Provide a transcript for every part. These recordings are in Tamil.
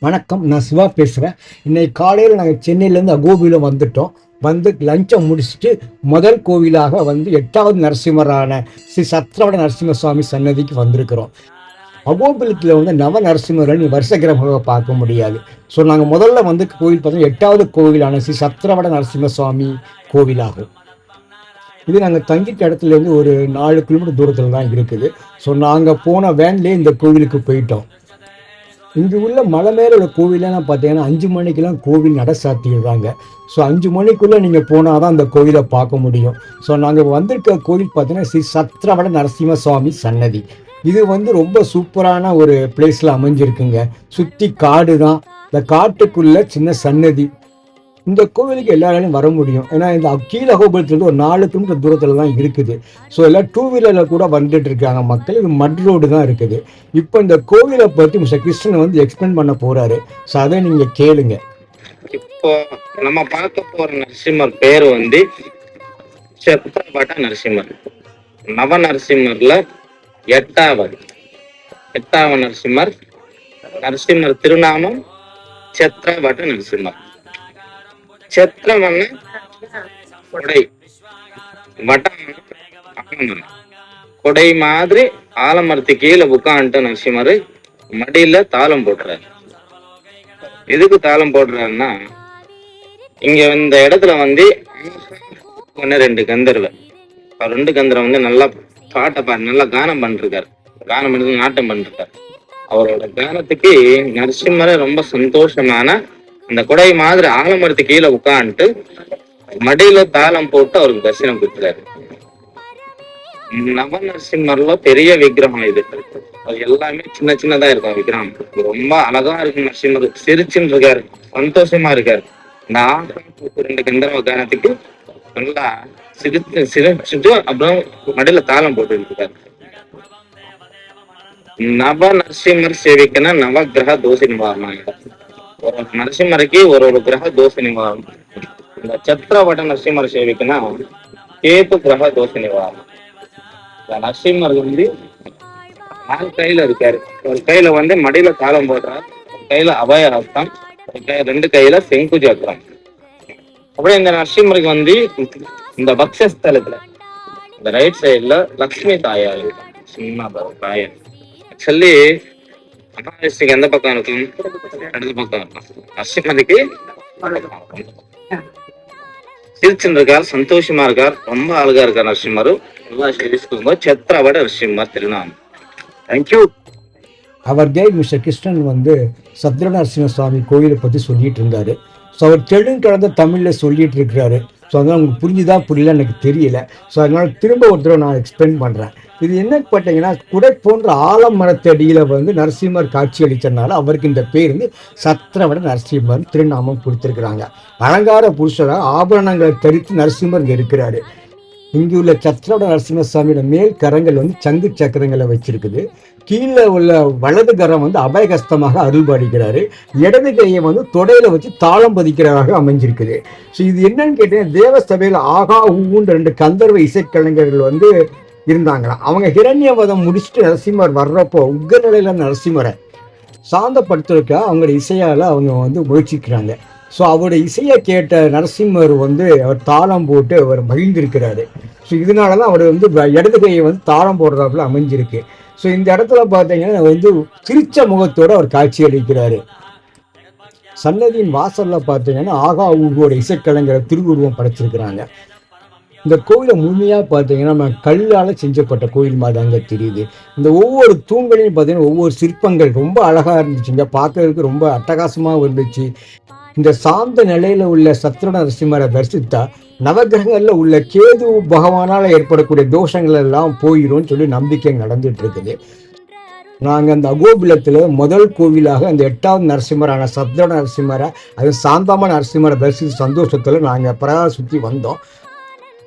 வணக்கம், நான் சிவா பேசுகிறேன். இன்னைக்கு காலையில் நாங்கள் சென்னையிலேருந்து அகோபியில் வந்துட்டோம். வந்து லஞ்சை முடிச்சுட்டு முதல் கோவிலாக வந்து 8வது நரசிம்மரான ஸ்ரீ சத்ரவட நரசிம்ம சுவாமி சன்னதிக்கு வந்திருக்கிறோம். அகோபிலத்தில் வந்து நவ நரசிம்மரை நீ வருஷகிரமாக பார்க்க முடியாது. ஸோ நாங்கள் முதல்ல வந்து கோவில் பார்த்தோம் 8வது கோவிலான ஸ்ரீ சத்ரவட நரசிம்ம சுவாமி கோவிலாகும். இது நாங்கள் தங்கிட்ட இடத்துலேருந்து ஒரு 4 கிலோமீட்டர் தூரத்தில் தான் இருக்குது. ஸோ நாங்கள் போன வேன்லேயே இந்த கோவிலுக்கு போயிட்டோம். இங்கே உள்ள மலை மேலே உள்ள கோவிலெல்லாம் பார்த்தீங்கன்னா 5 மணிக்கெல்லாம் கோவில் நட சாத்திடுறாங்க. ஸோ 5 மணிக்குள்ளே நீங்கள் போனால் தான் அந்த கோவிலை பார்க்க முடியும். ஸோ நாங்கள் வந்திருக்க கோவில் பார்த்தீங்கன்னா ஸ்ரீ சத்ரவட நரசிம்ம சுவாமி சன்னதி. இது வந்து ரொம்ப சூப்பரான ஒரு பிளேஸில் அமைஞ்சிருக்குங்க. சுற்றி காடு தான். இந்த காட்டுக்குள்ளே சின்ன சன்னதி. இந்த கோவிலுக்கு எல்லாராலையும் வர முடியும். ஏன்னா இந்த கீழ கோபுரத்துலேருந்து ஒரு 4 கிலோமீட்டர் தூரத்தில் தான் இருக்குது. ஸோ எல்லாம் 2 வீலரில் கூட வந்துட்டு இருக்காங்க மக்கள். இது மட் ரோடு தான் இருக்குது. இப்போ இந்த கோவிலை பற்றி மிஸ்டர் கிருஷ்ணன் வந்து எக்ஸ்பிளைன் பண்ண போறாரு. ஸோ அதை நீங்கள் கேளுங்க. இப்போ நம்ம பார்க்க போற நரசிம்மர் பேர் வந்து சத்ரவட நரசிம்மர். நவ நரசிம்மர்ல எட்டாவது நரசிம்மர். நரசிம்மர் திருநாமம் சத்ரவட நரசிம்மர். சத்திரமன்ன கொடை, வட்டம் ஆலமரம். கொடை மாதிரி ஆலமரத்து கீழே உட்காந்துட்டு நரசிம்மர் மடியில தாளம் போடுறாரு. எதுக்கு தாளம் போடுறாருன்னா, இங்க இந்த இடத்துல வந்து 2 கந்தர்வர். 2 கந்தர்வன் வந்து நல்லா பாட்டை நல்லா கானம் பண்ணிருக்காரு. கானம் பண்ணி நாட்டம் பண்ணிருக்காரு. அவரோட கானத்துக்கு நரசிம்மரை ரொம்ப சந்தோஷமான அந்த கொடை மாதிரி ஆலமரத்து கீழே உட்காந்துட்டு மடியில தாளம் போட்டு அவருக்கு தரிசனம் கொடுத்துறாரு. நவ நரசிம்மர்ல பெரிய விக்கிரகம் இது. அது எல்லாமே சின்ன சின்னதா இருக்கும் விக்கிரகம். ரொம்ப அழகா இருக்கு. நரசிம்மர் சிரிச்சுன்னு இருக்காரு, சந்தோஷமா இருக்காரு. இந்த 2 கந்தர்வ கானத்துக்கு நல்லா சிரிச்சுட்டு அப்புறம் மடியில தாளம் போட்டு இருக்காரு. நவ நரசிம்மர் சேவிக்கனா நவ கிரக தோஷ நிவாரணம். ஒரு நரசிம்மருக்கு ஒரு கிரக தோஷ நிவாரணம். இந்த சத்ரவட நரசிம்மர் சேவிக்குன்னா கேது கிரக தோஷ நிவாரணம். இந்த நரசிம்மர் வந்து 4 கையில இருக்காரு. ஒரு கையில வந்து மடியில தாளம் போடுறாரு, ஒரு கையில அபய ஹஸ்தம், 2 கையில செங்கு சக்கரம். அப்படியே இந்த நரசிம்மருக்கு வந்து இந்த பக்ஷஸ்தலத்துல இந்த ரைட் சைட்ல லக்ஷ்மி தாயார் சின்ன தாயார். சொல்லி அமாவாசைக்கு எந்த பக்கம் இருக்கும்? இடது பக்கம் இருக்கும். நரசிம்மருக்கு சிரிச்சுன்னு இருக்கார், சந்தோஷமா இருக்கார், ரொம்ப அழகா இருக்கார் நரசிம்மர். நல்லா சிரிச்சுக்கும்போது சத்ரவட நரசிம்மர் திருநாமம். தேங்க்யூ. அவர் கைட் மிஸ்டர் கிருஷ்ணன் வந்து சத்ரவட நரசிம்ம சுவாமி கோயிலை பற்றி சொல்லிட்டு இருந்தாரு. ஸோ அவர் தெலுங்கு தமிழில் சொல்லிட்டு இருக்கிறாரு. ஸோ அதனால் உங்களுக்கு புரிஞ்சுதா புரியல எனக்கு தெரியல. ஸோ அதனால் திரும்ப ஒரு தடவை நான் எக்ஸ்பிளைன் பண்ணுறேன். இது என்ன பார்த்தீங்கன்னா, குடை போன்ற ஆலமரத்தடியில் வந்து நரசிம்மர் காட்சி அளித்ததுனால அவருக்கு இந்த பேர் வந்து சத்ரவட நரசிம்மர் திருநாமம் கொடுத்துருக்குறாங்க. அலங்கார புருஷராக ஆபரணங்களை தரித்து நரசிம்மர் இங்கே இருக்கிறாரு. இங்கே உள்ள சத்ரவட நரசிம்ம சுவாமியோட மேல் கரங்கள் வந்து சங்கு சக்கரங்களை வச்சிருக்குது. கீழே உள்ள வலது கரம் வந்து அபயகஸ்தமாக அருள்பாடிக்கிறாரு. இடது கையை வந்து தொடையில வச்சு தாளம் பதிக்கிறதாக அமைஞ்சிருக்குது. ஸோ இது என்னன்னு கேட்டீங்கன்னா, தேவசபையில் ஆகா ஊன்ற 2 கந்தர்வ இசைக்கலைஞர்கள் வந்து இருந்தாங்களாம். அவங்க ஹிரண்யவதம் முடிச்சுட்டு நரசிம்மர் வர்றப்போ உக்கநிலையில நரசிம்மரை சாந்தப்படுத்துறதுக்காக அவங்களோட இசையால் அவங்க வந்து முயற்சிக்கிறாங்க. ஸோ அவருடைய இசையை கேட்ட நரசிம்மர் வந்து அவர் தாளம் போட்டு அவர் மகிழ்ந்திருக்கிறாரு. ஸோ இதனால தான் அவர் வந்து இடது கையை வந்து தாளம் போடுறதாப்புல அமைஞ்சிருக்கு. ஸோ இந்த இடத்துல பார்த்தீங்கன்னா வந்து சிரிச்ச முகத்தோடு அவர் காட்சி அளிக்கிறாரு. சன்னதியின் வாசல்ல பார்த்தீங்கன்னா ஆகா ஊகோட இசைக்கலைஞரை திருவுருவம் படைச்சிருக்கிறாங்க. இந்த கோயிலை முழுமையாக பார்த்தீங்கன்னா நம்ம கல்லால் செஞ்சப்பட்ட கோயில் மாதிரி அங்கே தெரியுது. இந்த ஒவ்வொரு தூண்களையும் பார்த்தீங்கன்னா ஒவ்வொரு சிற்பங்கள் ரொம்ப அழகாக இருந்துச்சுங்க. பார்க்கறதுக்கு ரொம்ப அட்டகாசமாக இருந்துச்சு. இந்த சாந்த நிலையில உள்ள சத்ரவட நரசிம்மரை தரிசித்தா நவகிரகங்களில் உள்ள கேது பகவானால் ஏற்படக்கூடிய தோஷங்கள் எல்லாம் போயிடும்னு சொல்லி நம்பிக்கை நடந்துட்டு இருக்குது. நாங்கள் அந்த அகோபிலத்தில் முதல் கோவிலாக அந்த 8வது நரசிம்மரான சத்ரவட நரசிம்மரை, அது சாந்தமான நரசிம்மரை தரிசித்த சந்தோஷத்தில் நாங்கள் பிரகார சுற்றி வந்தோம்.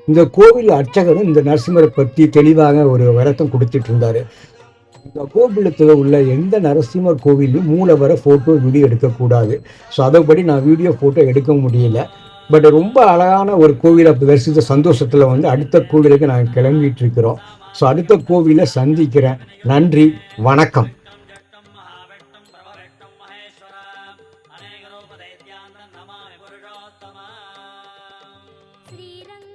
இந்த கோவில் அர்ச்சகரும் இந்த நரசிம்மரை பற்றி தெளிவாக ஒரு விளக்கம் கொடுத்துட்டு இருந்தாரு. இந்த கோவிலத்தில் உள்ள எந்த நரசிம்மர் கோவிலும் மூலவரை ஃபோட்டோ வீடியோ எடுக்கக்கூடாது. ஸோ அதைப்படி நான் வீடியோ ஃபோட்டோ எடுக்க முடியல. பட் ரொம்ப அழகான ஒரு கோவிலை தரிசித்த சந்தோஷத்தில் வந்து அடுத்த கோவிலுக்கு நாங்கள் கிளம்பிட்டு இருக்கிறோம். ஸோ அடுத்த கோவிலை சந்திக்கிறேன். நன்றி, வணக்கம். अनेकरूपदैत्यान् नमामि पुरुषोत्तम श्रीरङ्ग